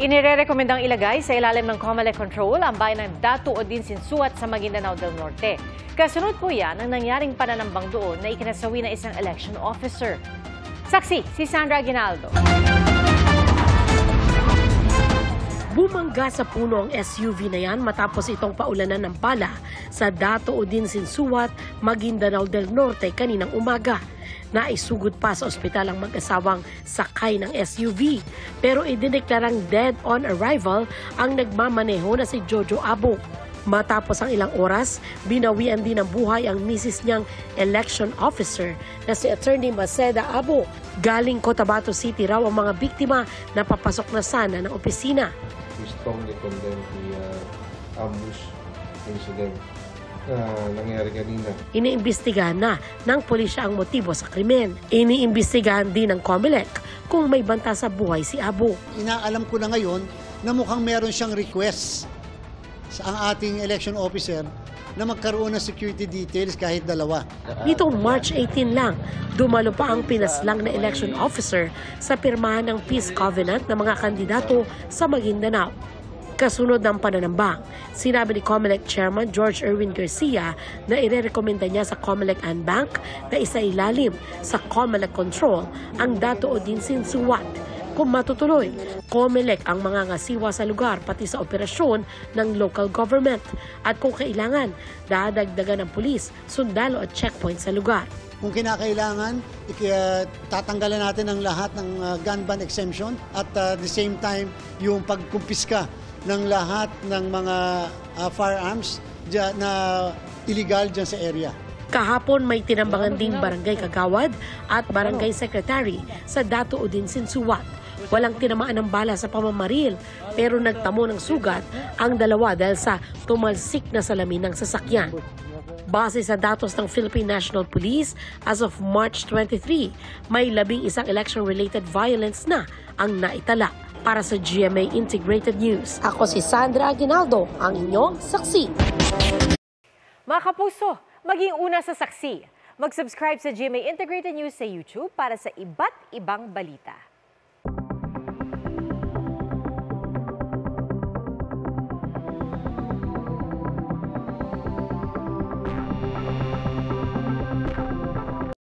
Inirerekomendang ilagay sa ilalim ng COMELEC control ang bayan ng Datu o Dinsinsuat sa Maguindanao del Norte. Kasunod po yan ang nangyaring pananambang doon na ikinasawi ng isang election officer. Saksi, si Sandra Aguinaldo. Bumangga sa puno ang SUV na yan matapos itong paulanan ng pala sa Datu o Dinsinsuat, Maguindanao del Norte kaninang umaga. Naisugod pa sa ospital ang mag-asawang sakay ng SUV pero idineklarang dead on arrival ang nagmamaneho na si Jojo Abo. Matapos ang ilang oras, binawian din ng buhay ang misis niyang election officer na si Attorney Maceda Abo. Galing Cotabato City raw ang mga biktima na papasok na sana ng opisina. We strongly condemn the ambush incident na nangyari kanina. Iniimbestigahan na ng pulisya ang motibo sa krimen. Iniimbestigahan din ng COMELEC kung may banta sa buhay si Abo. Inaalam ko na ngayon na mukhang meron siyang request sa ang ating election officer na magkaroon ng security details kahit dalawa. Nitong March 18 lang, dumalo pa ang pinaslang na election officer sa pirmahan ng peace covenant ng mga kandidato sa Maguindanao. Kasunod ng pananambang, sinabi ni COMELEC Chairman George Erwin Garcia na irerekomenda niya sa COMELEC Bank na isailalim sa COMELEC control ang Datu o Dinsinsuat. Kung matutuloy, COMELEC ang mga ngasiwa sa lugar pati sa operasyon ng local government at kung kailangan, dadagdagan ng pulis, sundalo at checkpoint sa lugar. Kung kinakailangan, tatanggalan natin ang lahat ng gun ban exemption at the same time yung pagkumpiska ng lahat ng mga firearms na illegal dyan sa area. Kahapon may tinambangan ding barangay Kagawad at barangay secretary sa Datu o Dinsinsuat. Walang tinamaan ng bala sa pamamaril pero nagtamo ng sugat ang dalawa dahil sa tumalsik na salamin ng sasakyan. Base sa datos ng Philippine National Police, as of March 23, may 11 election-related violence na ang naitala. Para sa GMA Integrated News, ako si Sandra Aguinaldo, ang inyong saksi. Mga kapuso, maging una sa saksi. Mag-subscribe sa GMA Integrated News sa YouTube para sa iba't ibang balita.